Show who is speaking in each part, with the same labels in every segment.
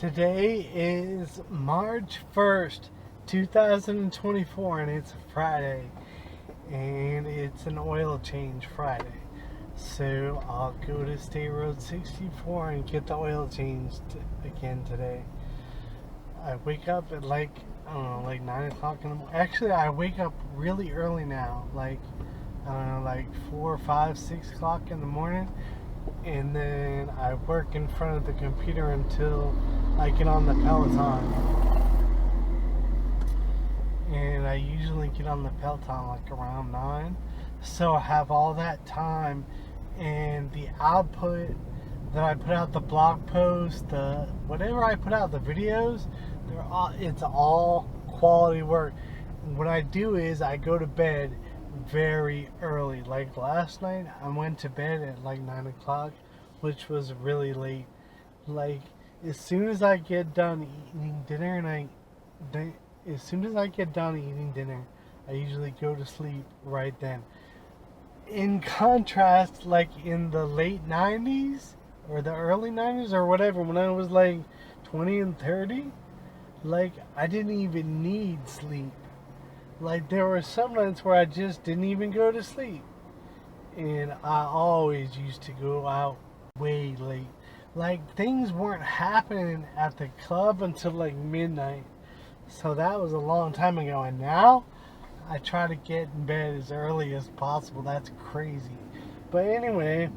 Speaker 1: Today is March 1st, 2024, and it's a Friday, and it's an oil change Friday. So I'll go to State Road 64 and get the oil changed again today. I wake up at I don't know, like 9 o'clock in the morning. Actually, I wake up really early now, I don't know, like 4, 5, 6 o'clock in the morning. And then I work in front of the computer until I get on the Peloton. And I usually get on the Peloton like around 9. So I have all that time, and the output that I put out, the blog post, the whatever I put out, the videos, it's all quality work. And what I do is I go to bed very early. Like last night, I went to bed at like 9 o'clock, which was really late. Like, as soon as I get done eating dinner, as soon as I get done eating dinner, I usually go to sleep right then. In contrast, like in the late 90s or the early 90s or whatever, when I was like 20 and 30, like I didn't even need sleep. Like, there were some nights where I just didn't even go to sleep. And I always used to go out way late. Like, things weren't happening at the club until like midnight. So that was a long time ago. And now I try to get in bed as early as possible. That's crazy. But anyway,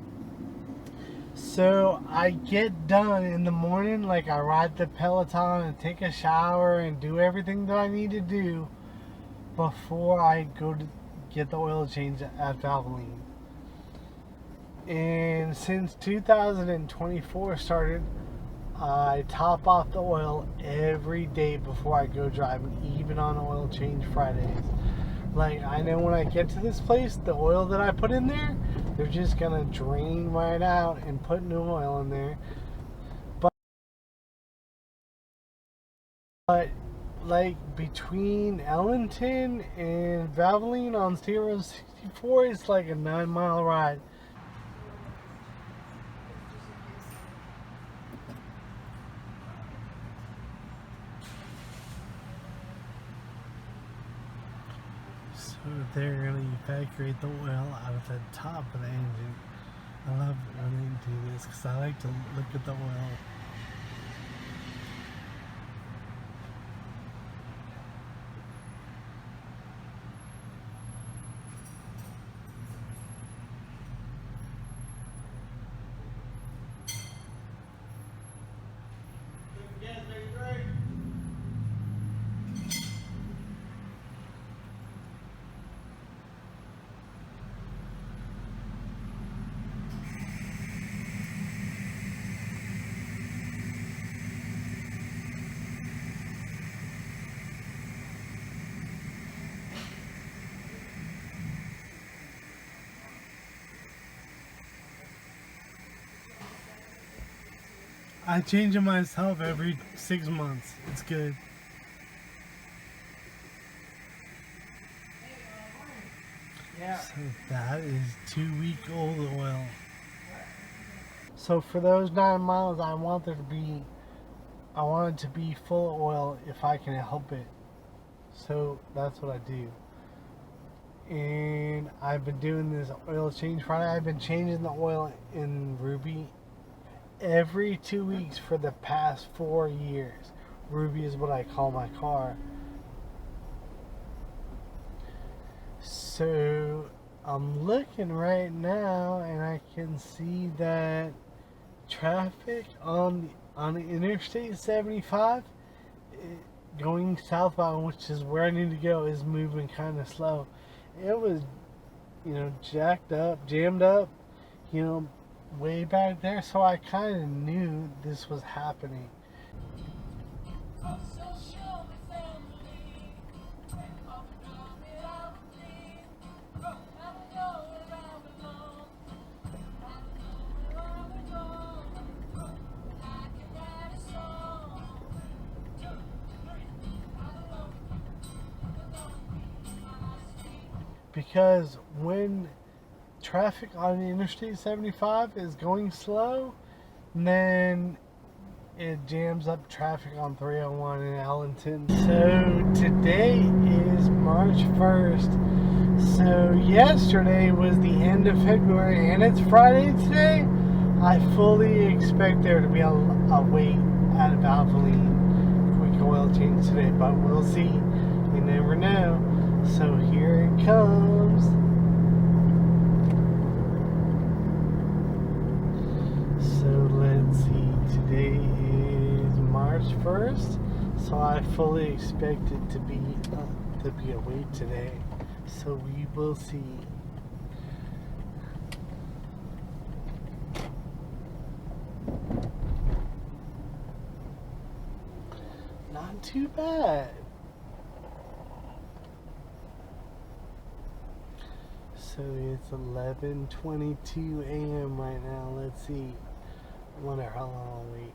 Speaker 1: so I get done in the morning. Like, I ride the Peloton and take a shower and do everything that I need to do before I go to get the oil change at Valvoline. And since 2024 started, I top off the oil every day before I go driving, even on oil change Fridays. Like, I know when I get to this place, the oil that I put in there, they're just gonna drain right out and put new oil in there. But like, between Ellington and Valvoline on State Road 64, it's like a 9-mile ride. So they're gonna evacuate the oil out of the top of the engine. I love it when they do this because I like to look at the oil. I change it myself every 6 months. It's good. Yeah. So that is 2-week-old oil. So for those 9 miles, I want it to be full of oil if I can help it. So that's what I do. And I've been doing this oil change Friday. I've been changing the oil in Ruby every 2 weeks for the past 4 years. Ruby is what I call my car. So I'm looking right now, and I can see that traffic on Interstate 75 going southbound, which is where I need to go, is moving kind of slow. It was, jacked up, jammed up, way back there, so I kind of knew this was happening. Because when traffic on Interstate 75 is going slow, then it jams up traffic on 301 in Allenton. So today is March 1st. So yesterday was the end of February and it's Friday today. I fully expect there to be a wait at Valvoline quick oil change today, but we'll see. You never know. So here it comes. So let's see. Today is March 1st. So I fully expect it to be a wait today. So we will see. Not too bad. So it's 11:22 a.m. right now. Let's see. I wonder how long I'll wait.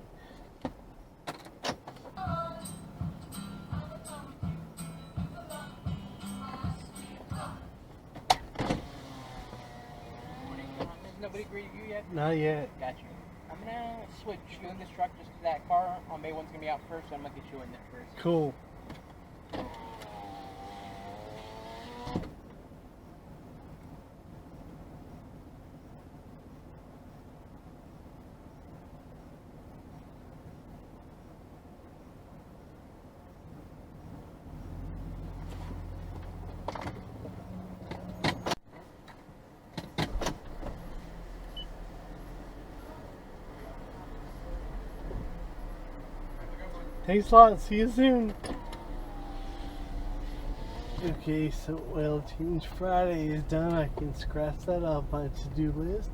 Speaker 2: Nobody greeted you yet?
Speaker 1: Not yet.
Speaker 2: Got you. I'm gonna switch you in this truck just to that car on May 1's gonna be out first, so I'm gonna get you in there first.
Speaker 1: Cool. Thanks a lot. See you soon. Okay, so oil change Friday is done. I can scratch that off my to-do list.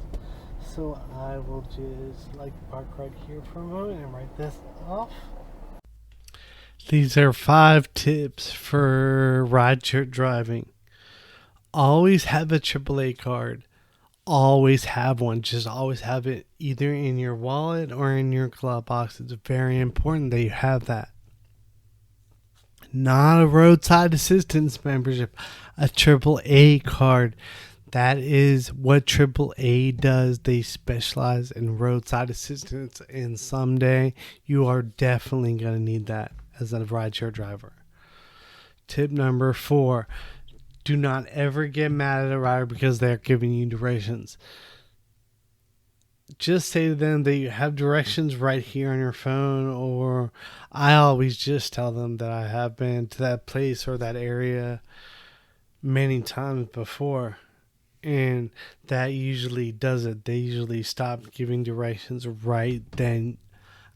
Speaker 1: So I will just park right here for a moment and write this off. These are 5 tips for rideshare driving. Always have a AAA card. Always have one. Just always have it either in your wallet or in your glove box. It's very important that you have that. Not a roadside assistance membership, a AAA card. That is what AAA does. They specialize in roadside assistance, and someday you are definitely going to need that as a rideshare driver. Tip number 4. Do not ever get mad at a rider because they're giving you directions. Just say to them that you have directions right here on your phone, or I always just tell them that I have been to that place or that area many times before, and that usually does it. They usually stop giving directions right then.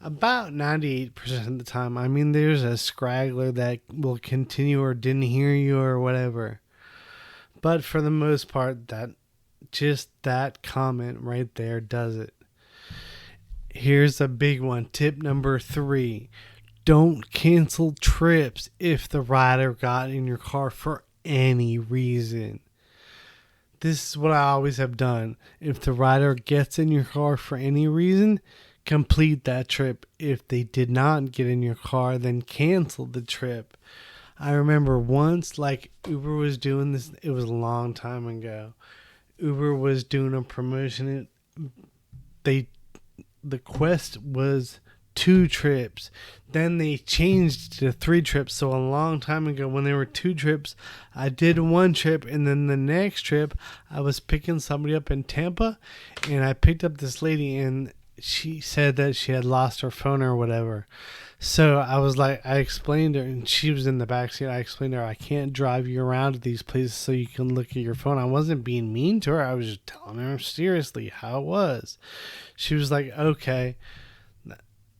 Speaker 1: About 98% of the time. I mean, there's a scraggler that will continue or didn't hear you or whatever. But for the most part, that comment right there does it. Here's a big one. Tip number 3. Don't cancel trips if the rider got in your car for any reason. This is what I always have done. If the rider gets in your car for any reason, complete that trip. If they did not get in your car, then cancel the trip. I remember once, Uber was doing this. It was a long time ago. Uber was doing a promotion. The quest was 2 trips. Then they changed to 3 trips. So a long time ago, when there were 2 trips, I did 1 trip, and then the next trip, I was picking somebody up in Tampa, and I picked up this lady, and she said that she had lost her phone or whatever. So I explained to her, and she was in the backseat. I explained to her, I can't drive you around to these places so you can look at your phone. I wasn't being mean to her. I was just telling her seriously how it was. She was like, okay,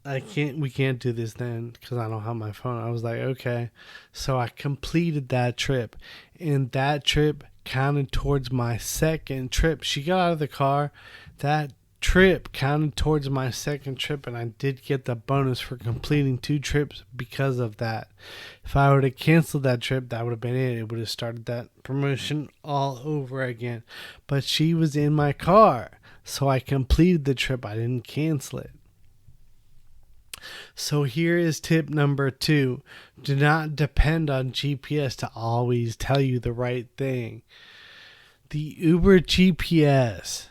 Speaker 1: we can't do this then because I don't have my phone. I was like, okay. So I completed that trip, and that trip counted towards my second trip. She got out of the car. That trip counted towards my second trip, and I did get the bonus for completing 2 trips because of that. If I would have canceled that trip, that would have been it. It would have started that promotion all over again. But she was in my car, so I completed the trip. I didn't cancel it. So here is tip number 2. Do not depend on GPS to always tell you the right thing. The Uber GPS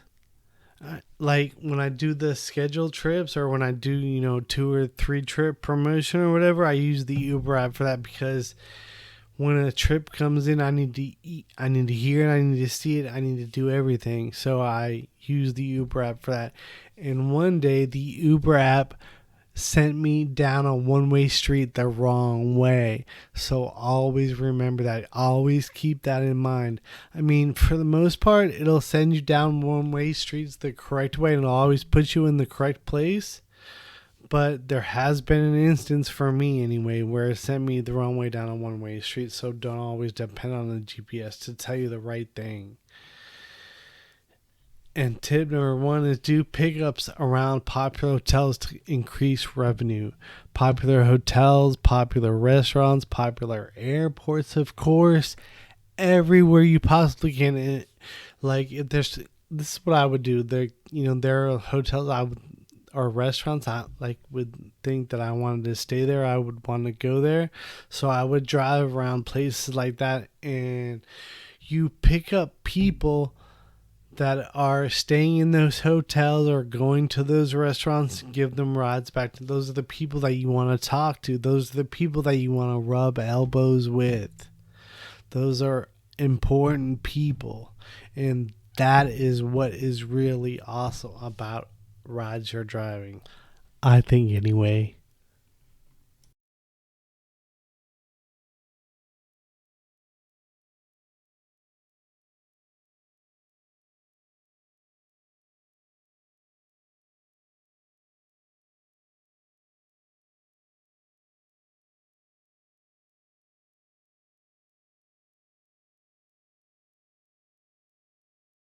Speaker 1: Like when I do the scheduled trips or when I do, 2 or 3 trip promotion or whatever, I use the Uber app for that because when a trip comes in, I need to eat, I need to hear it, I need to see it, I need to do everything. So I use the Uber app for that. And one day the Uber app sent me down a one-way street the wrong way. So always remember that. Always keep that in mind. I mean, for the most part, it'll send you down one-way streets the correct way and it'll always put you in the correct place. But there has been an instance for me anyway where it sent me the wrong way down a one-way street. So don't always depend on the GPS to tell you the right thing. And tip number 1 is do pickups around popular hotels to increase revenue. Popular hotels, popular restaurants, popular airports, of course. Everywhere you possibly can. Like if there's, this is what I would do. There are hotels or restaurants I would think that I wanted to stay there. I would want to go there. So I would drive around places like that, and you pick up people that are staying in those hotels or going to those restaurants, give them rides back to. Those are the people that you want to talk to. Those are the people that you want to rub elbows with. Those are important people. And that is what is really awesome about rideshare driving. I think anyway.